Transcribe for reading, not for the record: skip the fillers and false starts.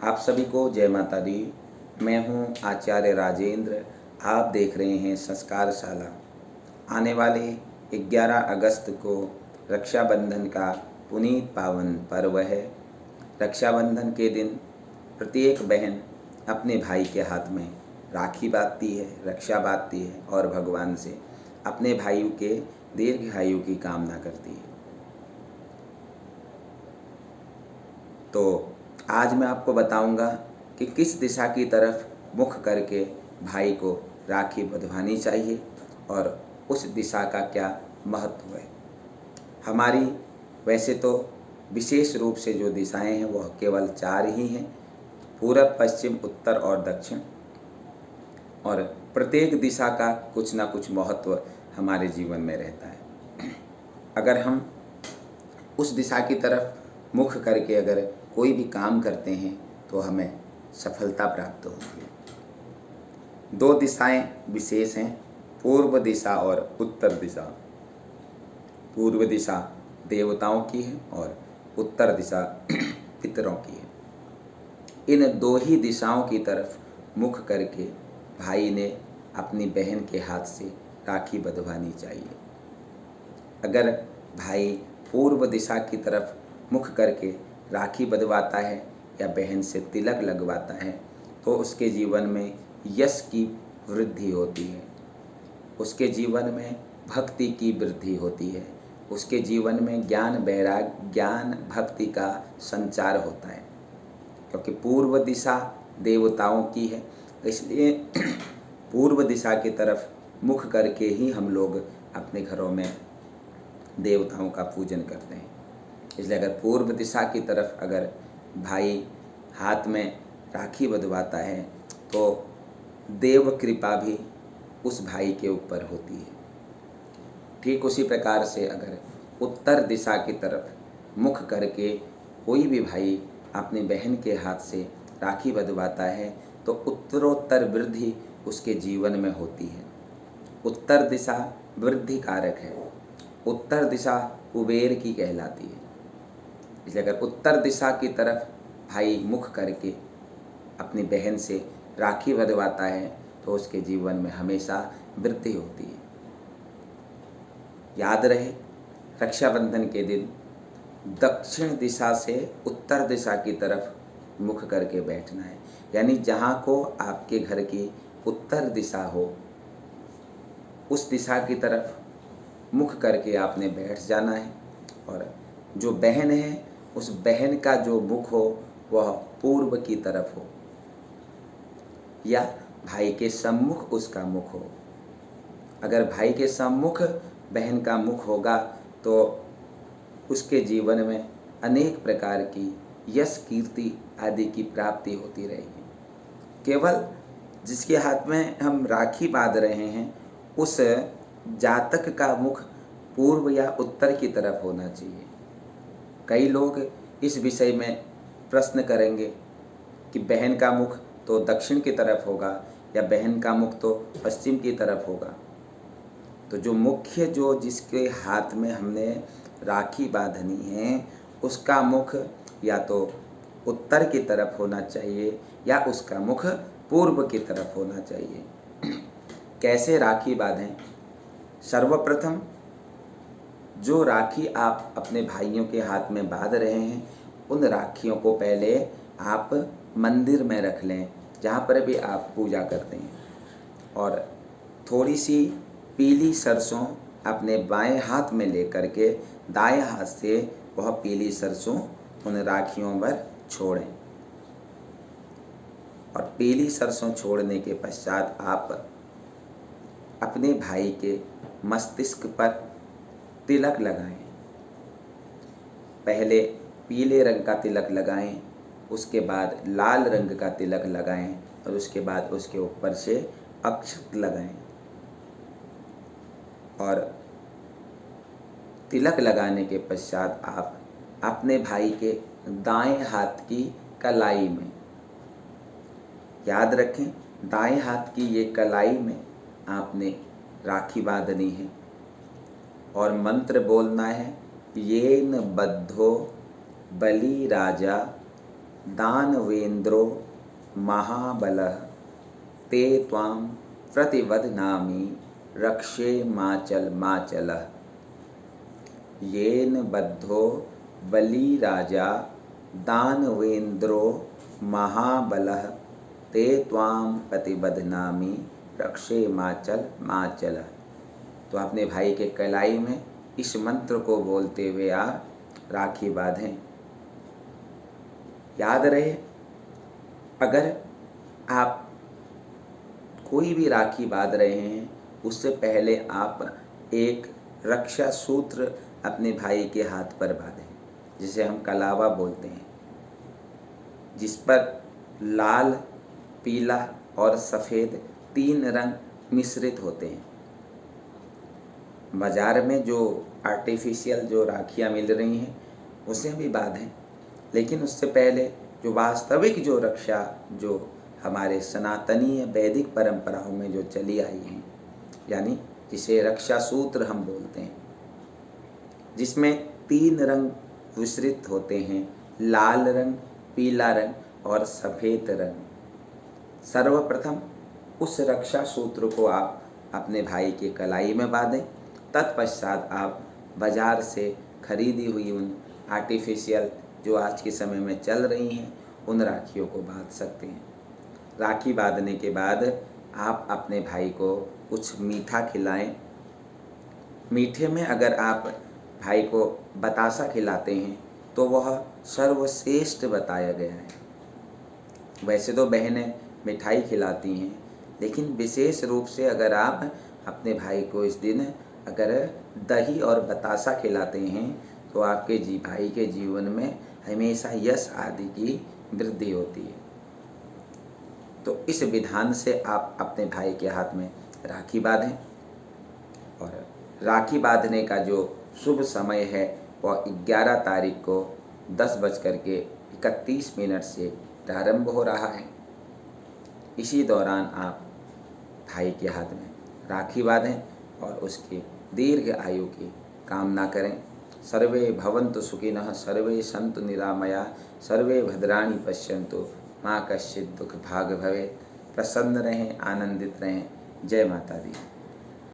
आप सभी को जय माता दी। मैं हूं आचार्य राजेंद्र। आप देख रहे हैं संस्कार शाला। आने वाले 11 अगस्त को रक्षाबंधन का पुनीत पावन पर्व है। रक्षाबंधन के दिन प्रत्येक बहन अपने भाई के हाथ में राखी बांधती है, रक्षा बांधती है और भगवान से अपने भाइयों के दीर्घायु की कामना करती है। तो आज मैं आपको बताऊंगा कि किस दिशा की तरफ मुख करके भाई को राखी बंधवानी चाहिए और उस दिशा का क्या महत्व है। हमारी वैसे तो विशेष रूप से जो दिशाएं हैं वह केवल 4 ही हैं: पूरब, पश्चिम, उत्तर और दक्षिण। और प्रत्येक दिशा का कुछ ना कुछ महत्व हमारे जीवन में रहता है। अगर हम उस दिशा की तरफ मुख करके अगर कोई भी काम करते हैं तो हमें सफलता प्राप्त होती है। 2 दिशाएं विशेष हैं: पूर्व दिशा और उत्तर दिशा। पूर्व दिशा देवताओं की है और उत्तर दिशा पितरों की है। इन 2 ही दिशाओं की तरफ मुख करके भाई ने अपनी बहन के हाथ से राखी बंधवानी चाहिए। अगर भाई पूर्व दिशा की तरफ मुख करके राखी बंधवाता है या बहन से तिलक लगवाता है तो उसके जीवन में यश की वृद्धि होती है, उसके जीवन में भक्ति की वृद्धि होती है, उसके जीवन में ज्ञान वैराग्य ज्ञान भक्ति का संचार होता है। क्योंकि पूर्व दिशा देवताओं की है, इसलिए पूर्व दिशा की तरफ मुख करके ही हम लोग अपने घरों में देवताओं का पूजन करते हैं। इसलिए अगर पूर्व दिशा की तरफ अगर भाई हाथ में राखी बंधवाता है तो देव कृपा भी उस भाई के ऊपर होती है। ठीक उसी प्रकार से अगर उत्तर दिशा की तरफ मुख करके कोई भी भाई अपनी बहन के हाथ से राखी बंधवाता है तो उत्तरोत्तर वृद्धि उसके जीवन में होती है। उत्तर दिशा वृद्धि कारक है, उत्तर दिशा कुबेर की कहलाती है। इसलिए अगर उत्तर दिशा की तरफ भाई मुख करके अपनी बहन से राखी बंधवाता है तो उसके जीवन में हमेशा वृद्धि होती है। याद रहे, रक्षाबंधन के दिन दक्षिण दिशा से उत्तर दिशा की तरफ मुख करके बैठना है। यानी जहाँ को आपके घर की उत्तर दिशा हो उस दिशा की तरफ मुख करके आपने बैठ जाना है। और जो बहन है उस बहन का जो मुख हो वह पूर्व की तरफ हो या भाई के सम्मुख उसका मुख हो। अगर भाई के सम्मुख बहन का मुख होगा तो उसके जीवन में अनेक प्रकार की यश कीर्ति आदि की प्राप्ति होती रहेगी। केवल जिसके हाथ में हम राखी बांध रहे हैं उस जातक का मुख पूर्व या उत्तर की तरफ होना चाहिए। कई लोग इस विषय में प्रश्न करेंगे कि बहन का मुख तो दक्षिण की तरफ होगा या बहन का मुख तो पश्चिम की तरफ होगा। तो जो मुख्य जो जिसके हाथ में हमने राखी बांधनी है उसका मुख या तो उत्तर की तरफ होना चाहिए या उसका मुख पूर्व की तरफ होना चाहिए। कैसे राखी बांधें? सर्वप्रथम जो राखी आप अपने भाइयों के हाथ में बांध रहे हैं उन राखियों को पहले आप मंदिर में रख लें जहाँ पर भी आप पूजा करते हैं, और थोड़ी सी पीली सरसों अपने बाएं हाथ में लेकर के दाएं हाथ से वह पीली सरसों उन राखियों पर छोड़ें। और पीली सरसों छोड़ने के पश्चात आप अपने भाई के मस्तिष्क पर तिलक लगाएं। पहले पीले रंग का तिलक लगाएं, उसके बाद लाल रंग का तिलक लगाएं और उसके बाद उसके ऊपर से अक्षत लगाएं। और तिलक लगाने के पश्चात आप अपने भाई के दाएं हाथ की कलाई में, याद रखें दाएं हाथ की ये कलाई में आपने राखी बांधनी है और मंत्र बोलना है, येन बद्धो बलि राजा दानवेन्द्रो महाबलः ते त्वां प्रतिवदनामि रक्षेमाचलमाचलः। येन बद्धो बलिराजा दानवेन्द्रो महाबलः ते त्वां प्रतिवदनामि रक्षेमाचलमाचलः। तो अपने भाई के कलाई में इस मंत्र को बोलते हुए आप राखी बांधें। याद रहे, अगर आप कोई भी राखी बांध रहे हैं उससे पहले आप एक रक्षा सूत्र अपने भाई के हाथ पर बांधें, जिसे हम कलावा बोलते हैं, जिस पर लाल, पीला और सफ़ेद 3 रंग मिश्रित होते हैं। बाज़ार में जो आर्टिफिशियल जो राखियाँ मिल रही हैं उसे भी बांधें, लेकिन उससे पहले जो वास्तविक जो रक्षा जो हमारे सनातनीय वैदिक परंपराओं में जो चली आई हैं, यानी जिसे रक्षा सूत्र हम बोलते हैं, जिसमें 3 रंग मिश्रित होते हैं, लाल रंग, पीला रंग और सफ़ेद रंग। सर्वप्रथम उस रक्षा सूत्र को आप अपने भाई के कलाई में बांधें। तत्पश्चात आप बाज़ार से खरीदी हुई उन आर्टिफिशियल जो आज के समय में चल रही हैं उन राखियों को बांध सकते हैं। राखी बांधने के बाद आप अपने भाई को कुछ मीठा खिलाएं। मीठे में अगर आप भाई को बतासा खिलाते हैं तो वह सर्वश्रेष्ठ बताया गया है। वैसे तो बहनें मिठाई खिलाती हैं, लेकिन विशेष रूप से अगर आप अपने भाई को इस दिन अगर दही और बतासा खिलाते हैं तो आपके भाई के जीवन में हमेशा यश आदि की वृद्धि होती है। तो इस विधान से आप अपने भाई के हाथ में राखी बांधें। और राखी बांधने का जो शुभ समय है वह 11 तारीख को 10:31 से प्रारंभ हो रहा है। इसी दौरान आप भाई के हाथ में राखी बांधें और उसकी दीर्घ आयु की कामना करें। सर्वे भवन्तु सुखिनः, सर्वे सन्तु निरामया, सर्वे भद्राणि पश्यन्तु, माँ कश्चित् दुःख भाग् भवेत्। प्रसन्न रहें, आनंदित रहें। जय माता दी।